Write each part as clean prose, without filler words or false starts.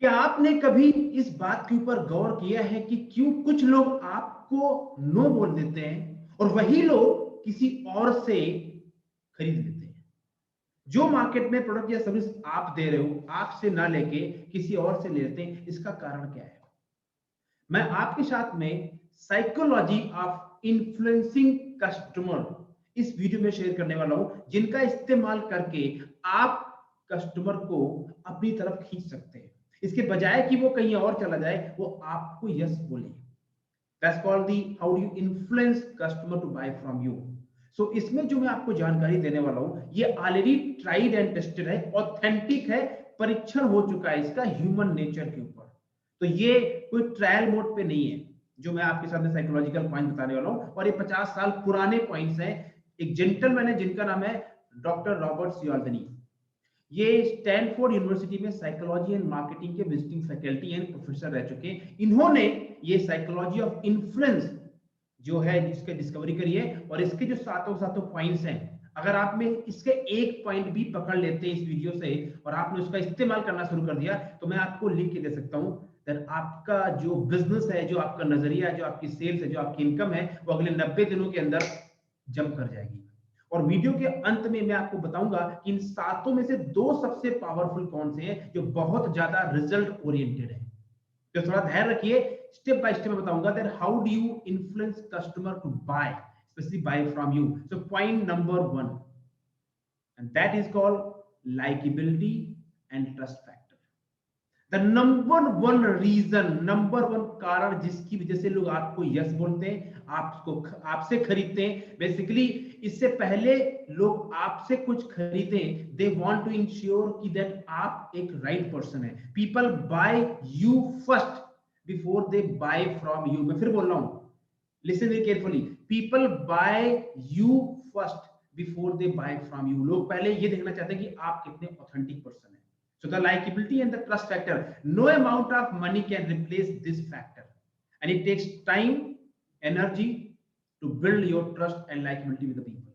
क्या आपने कभी इस बात के ऊपर गौर किया है कि क्यों कुछ लोग आपको नो बोल देते हैं और वही लोग किसी और से खरीद लेते हैं? जो मार्केट में प्रोडक्ट या सर्विस आप दे रहे हो, आपसे ना लेके किसी और से लेते हैं, इसका कारण क्या है? मैं आपके साथ में साइकोलॉजी ऑफ इन्फ्लुएंसिंग कस्टमर इस वीडियो में शेयर करने वाला हूं, जिनका इस्तेमाल करके आप कस्टमर को अपनी तरफ खींच सकते हैं, इसके बजाय कि वो कहीं और चला जाए, वो आपको यस बोले। That's called the how do you influence customer to buy from you. So इसमें जो मैं आपको जानकारी देने वाला हूं, ये ऑलरेडी ट्राइड एंड टेस्टेड है, ऑथेंटिक है, परीक्षण हो चुका है इसका ह्यूमन नेचर के ऊपर। तो ये कोई ट्रायल मोड पे नहीं है जो मैं आपके सामने साइकोलॉजिकल पॉइंट बताने वाला हूं, और ये 50 साल पुराने पॉइंट्स हैं। एक जेंटलमैन है जिनका नाम है डॉक्टर रॉबर्ट सियोल्डनी। ये स्टैनफोर्ड यूनिवर्सिटी में साइकोलॉजी एंड मार्केटिंग के विजिटिंग फैकल्टी एंड प्रोफेसर रह चुके हैं। इन्होंने ये साइकोलॉजी ऑफ इन्फ्लुएंस जो है जिसके डिस्कवरी करी है, और इसके जो सातों सातों पॉइंट्स हैं, अगर आप में इसके एक पॉइंट भी पकड़ लेते हैं इस वीडियो से और आपने उसका इस्तेमाल करना शुरू कर दिया, तो मैं आपको लिख के दे सकता हूं दैट आपका जो बिजनेस है, जो आपका नजरिया है, जो आपकी सेल्स है, जो आपकी इनकम है, वो अगले 90 दिनों के अंदर जंप कर जाएगी। और वीडियो के अंत में मैं आपको बताऊंगा कि इन सातों में से दो सबसे पावरफुल कौन से हैं जो बहुत ज्यादा रिजल्ट ओरिएंटेड है। तो थोड़ा ध्यान रखिए, स्टेप बाय स्टेप मैं बताऊंगा that how do you influence customer to buy, specially buy from you. So point number 1, and that is called likeability and trust factor. The number one reason, number one कारण जिसकी वजह से लोग आपको yes बोलते हैं, आपको आपसे खरीदते हैं, बेसिकली इससे पहले लोग आपसे कुछ खरीदें, दे वांट टू इंश्योर कि दैट आप एक राइट पर्सन है। People buy you first before they buy from you. मैं फिर बोल रहा हूं, listen very carefully, people buy you first before they buy from you. लोग पहले ये देखना चाहते हैं कि आप कितने ऑथेंटिक पर्सन हैं। So the likability and the trust factor, no amount of money can replace this factor, and it takes time, energy to build your trust and likability with the people.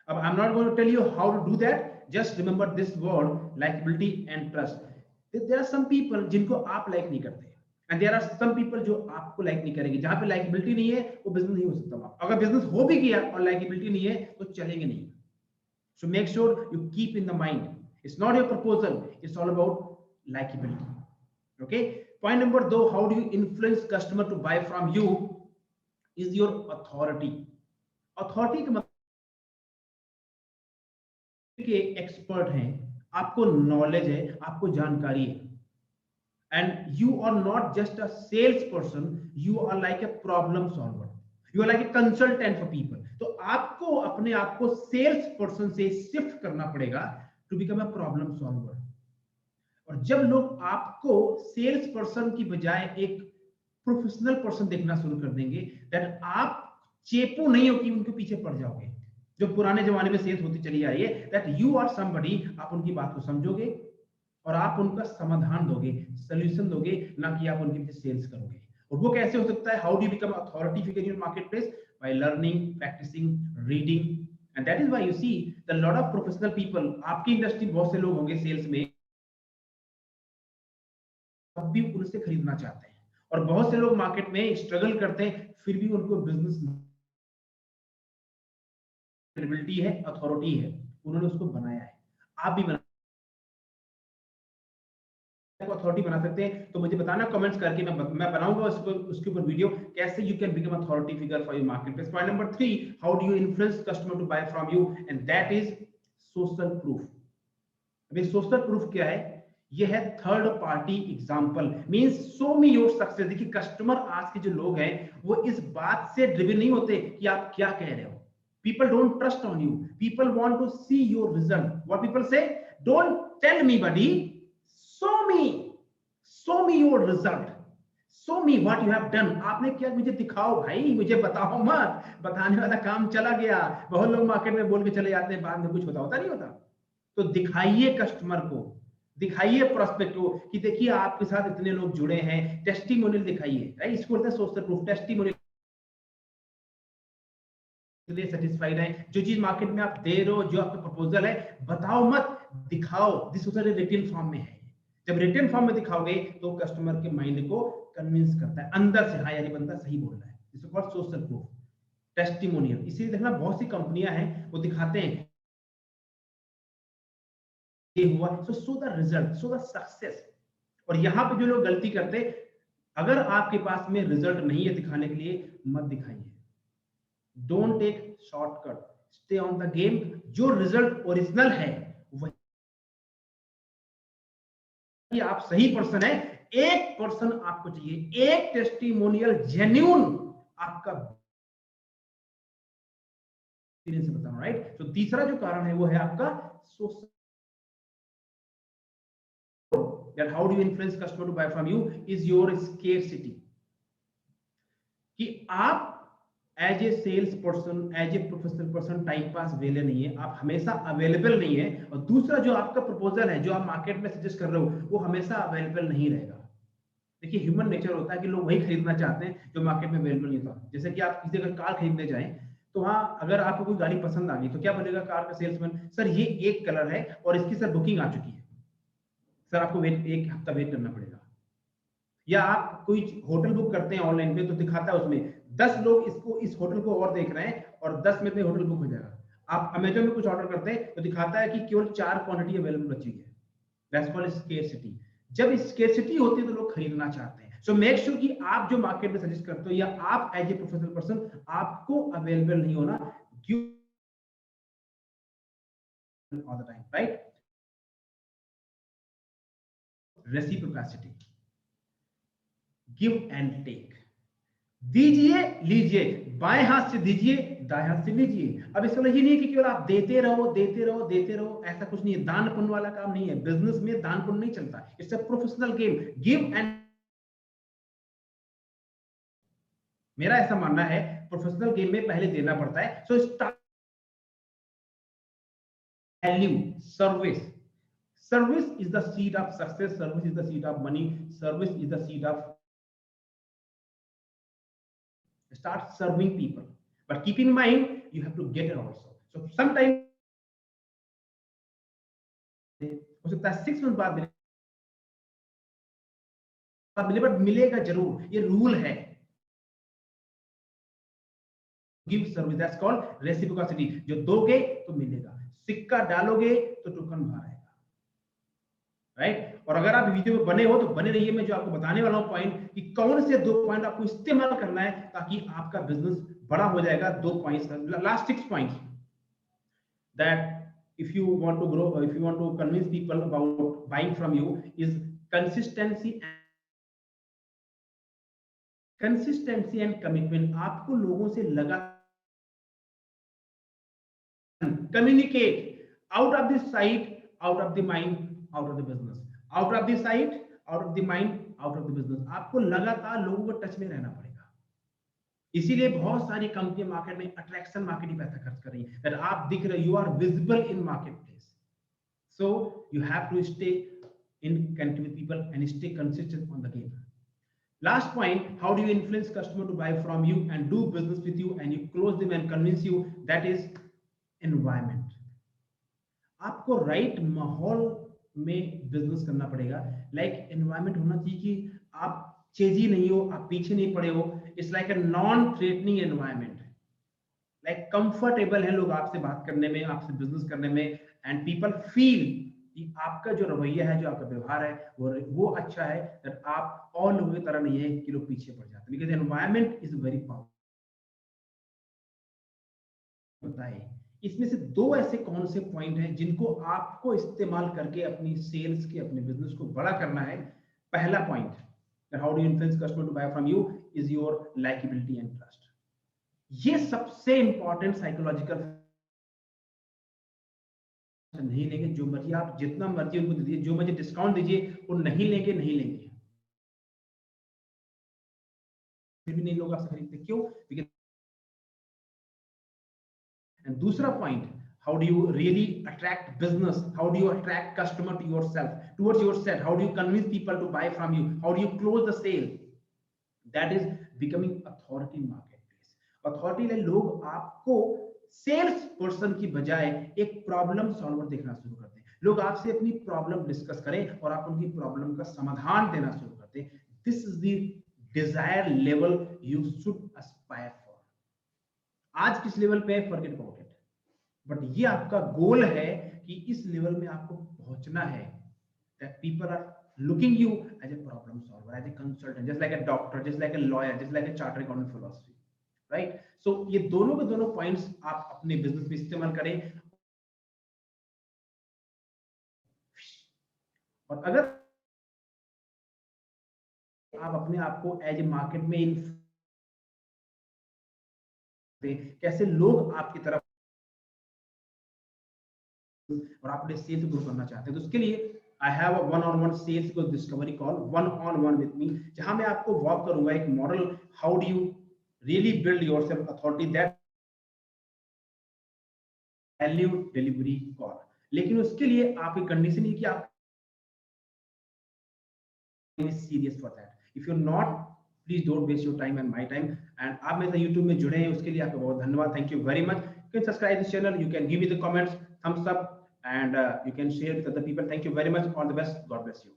I'm not going to tell you how to do that. Just remember this word, likability and trust. There are some people जिनको आप like नहीं करते, and there are some people जो आपको like नहीं करेंगे। जहां पे लाइकेबिलिटी नहीं है, वो बिजनेस नहीं हो सकता। अगर बिजनेस हो भी गया और लाइकेबिलिटी नहीं है, तो चलेंगे नहीं। So make sure you keep in the mind, it's not your proposal, it's all about likability. Okay. Point number 2, how do you influence customer to buy from you, is your authority. Authority का मतलब कि expert हैं, आपको knowledge है, आपको जानकारी है, and you are not just a salesperson, you are like a problem solver, you are like a consultant for people. तो आपको अपने आप को सेल्स पर्सन से शिफ्ट करना पड़ेगा to become a problem solver. और जब लोग आपको सेल्स पर्सन की बजाय एक प्रोफेशनल पर्सन देखना शुरू कर देंगे, दैट आप चेपू नहीं हो कि उनके पीछे पड़ जाओगे, जो पुराने जमाने में सेल्स होती चली आ रही है, दैट यू आर समबडी, आप उनकी बात को समझोगे और आप उनका समाधान दोगे, सॉल्यूशन दोगे, ना कि आप उनके पीछे सेल्स करोगे। और वो कैसे हो सकता है? How do become authority figure in marketplace? By learning, practicing, reading, and that is why you see the lot of professional people. आपकी इंडस्ट्री बहुत से लोग होंगे सेल्स में, तब भी उनसे खरीदना चाहते हैं, और बहुत से लोग मार्केट में स्ट्रगल करते हैं, फिर भी उनको बिजनेस क्रेडिबिलिटी है, अथॉरिटी है, उन्होंने उसको बनाया है। आप भी अथॉरिटी बना सकते हैं, तो मुझे बताना कमेंट्स करके, मैं बनाऊंगा उसके ऊपर वीडियो, कैसे you can become authority figure for your marketplace. Point number 3, how do you influence customer to buy from you, and that is social proof. अभी सोशल प्रूफ क्या है? ये है third party example, means show me your success. देखिए, customer आज के जो लोग हैं, वो इस बात से ड्रिवन नहीं होते कि आप क्या कह रहे हो। People don't trust on you, people want to see your result. What people say? Don't tell me buddy, show me, show me your result, show me what you have done. आपने क्या, मुझे दिखाओ भाई, मुझे बताओ मत। बताने वाला काम चला गया। बहुत लोग मार्केट में बोल के चले जाते हैं, बाद में कुछ होता नहीं होता। तो दिखाइए कस्टमर को, दिखाइए प्रोस्पेक्ट को कि देखिए आपके साथ इतने लोग जुड़े हैं, टेस्टिमोनियल दिखाइए, राइट? इसको बोलते हैं सोशल प्रूफ, टेस्टिमोनियल। इतने सेटिस्फाइड है, जो चीज मार्केट में आप दे रहे हो, जो आपका प्रपोजल है, बताओ मत, दिखाओ। दिस रिटन फॉर्म में है, जब रिटन फॉर्म में दिखाओगे तो कस्टमर के माइंड को कन्विंस करता है अंदर से, हाँ यार ये बंदा सही बोल रहा है। इसको कॉल्ड सोशल प्रूफ, टेस्टिमोनियल। इसीलिए देखना बहुत सी कंपनियां हैं वो दिखाते हैं ये हुआ, सो show the result, show the success. और यहां पे जो लोग गलती करते, अगर आपके पास में रिजल्ट नहीं है दिखाने के लिए, मत दिखाइए। Don't take shortcut, stay on the game. जो रिजल्ट ओरिजिनल है वही आप सही पर्सन है। एक पर्सन आपको चाहिए, एक टेस्टिमोनियल जेन्युइन आपका एक्सपीरियंस से बताना, राइट। तो तीसरा जो कारण है वो है आपका social, that how do you influence customer to buy from you is your scarcity, कि आप as a sales person, as a professional person time pass वेले नहीं है, आप हमेशा अवेलेबल नहीं है। और दूसरा जो आपका प्रपोजल है जो आप मार्केट में सजेस्ट कर रहे हो वो हमेशा अवेलेबल नहीं रहेगा। देखिए ह्यूमन नेचर होता है कि लोग वही खरीदना चाहते हैं जो मार्केट में अवेलेबल नहीं होता। जैसे कि आप किसी अगर कार खरीदने जाएं तो वहां अगर आपको कोई गाड़ी पसंद आ गई तो क्या बोलेगा कार का सेल्समैन, सर ये एक कलर है और इसकी सर बुकिंग आ चुकी है, सर आपको वेट, एक हफ्ता वेट करना पड़ेगा। या आप कोई होटल बुक करते हैं ऑनलाइन पे तो दिखाता है उसमें 10 लोग इसको इस होटल को और देख रहे हैं और 10 में तो होटल बुक हो जाएगा। आप अमेज़न में कुछ ऑर्डर करते हैं तो दिखाता है कि केवल 4 क्वांटिटी अवेलेबल बची है। That's called scarcity. जब स्केर्सिटी होती है तो लोग खरीदना चाहते हैं। सो मेक श्योर कि आप जो मार्केट में सजेस्ट करते हो या आप एज ए प्रोफेशनल पर्सन आपको अवेलेबल नहीं होना all the time, right. Reciprocity, give and take, दीजिए लीजिए, बाएं हाथ से दीजिए दाएं हाथ से लीजिए। अब इसका मतलब ये नहीं है कि केवल आप देते रहो देते रहो देते रहो, ऐसा कुछ नहीं है। दान पुण्य वाला काम नहीं है, बिजनेस में दान पुण्य नहीं चलता। It's a professional game, give and, मेरा ऐसा मानना है प्रोफेशनल गेम में पहले देना पड़ता है। So start value, service, service is the seed of success, service is the seed of money, service is the seed of, start serving people, but keep in mind you have to get it also. So sometimes हो सकता है 6 month बाद मिले, but मिलेगा जरूर, ये rule है। Give service, that's called reciprocity. जो दोगे तो मिलेगा, सिक्का डालोगे तो टोकन बाहर आएगा, राइट। और अगर आप वीडियो में बने हो तो बने रहिए, मैं जो आपको बताने वाला हूं पॉइंट कि कौन से 2 पॉइंट आपको इस्तेमाल करना है ताकि आपका बिजनेस बड़ा हो जाएगा। 2 points, last 6 points, that if you want to grow, if you want to convince people about buying from you is consistency and commitment। आपको लोगों से लगा communicate, out of the sight out of the mind out of the business, out of the sight out of the mind out of the business। आपको लगातार लोगों को touch में रहना पड़ेगा। इसीलिए बहुत सारी कंपनियां मार्केट में अट्रैक्शन मार्केटिंग पैसा खर्च कर रही है। आप दिख रहे, you are visible in marketplace, so you have to stay in connect with people and stay consistent on the game. Last point, how do you influence customer to buy from you and do business with you and you close them and convince you, that is environment। आपको right माहौल में business करना पड़ेगा। Like environment होना चाहिए कि आप चेजी नहीं हो, आप पीछे नहीं पड़े हो। It's like a non threatening environment, like comfortable है लोग आपसे बात करने में, आपसे बिजनेस करने में, एंड पीपल फील कि आपका जो रवैया है, जो आपका व्यवहार है वो अच्छा है, दैट आप और लोगों की तरह नहीं है कि लोग पीछे पड़ जाते हैं। Because environment is very powerful. बताएं इसमें से 2 ऐसे कौन से पॉइंट हैं जिनको आपको इस्तेमाल करके अपनी सेल्स के, अपने बिजनेस को बड़ा करना है। पहला point, how do you influence customer to buy from you, is your likeability and trust. ये सबसे इंपॉर्टेंट साइकोलॉजिकल, नहीं लेंगे जो मर्जी आप, जितना मर्जी उनको दीजिए, जो मर्जी डिस्काउंट दीजिए, वो नहीं लेंगे, नहीं लेंगे, फिर भी नहीं लोग आपसे खरीदते। क्यों? बिकॉज, एंड दूसरा point, how do you really attract business, how do you attract customer to yourself, towards yourself, how do you convince people to buy from you, how do you close the sale, that is becoming authority in marketplace। authority ले लोग आपको sales person की बजाय एक problem solver देखना शुरू करते हैं। लोग आपसे अपनी प्रॉब्लम डिस्कस करें और आप उनकी प्रॉब्लम का समाधान देना शुरू करते हैं। This is the desire level you should Aspire for. आज किस लेवल पे है फॉरगेट अबाउट इट, बट ये आपका गोल है कि इस लेवल में आपको पहुंचना है। That people are looking you as a problem solver, as a consultant, just like a doctor, just like a lawyer, just like a chartered accountant philosophy, right? So ये दोनों के दोनों पॉइंट्स आप अपने बिजनेस में इस्तेमाल करें। और अगर आप अपने आप को एज ए मार्केट में कैसे लोग आपकी तरफ और आप अपने सेल्स ग्रो करना चाहते हैं, तो उसके लिए I have a one on one sales को discovery call, one on one with me, जहां मैं आपको वॉक करूंगा एक model, how do you really build yourself authority, that value delivery call. लेकिन उसके लिए आपकी कंडीशन है कि आप serious for that. If you not, please don't waste your time and my time. And आप मेरे साथ YouTube में जुड़े हैं, उसके लिए आपका बहुत धन्यवाद। Thank you very much. You can subscribe this channel, you can give me the comments, thumbs up, and you can share with other people. Thank you very much. All the best. God bless you.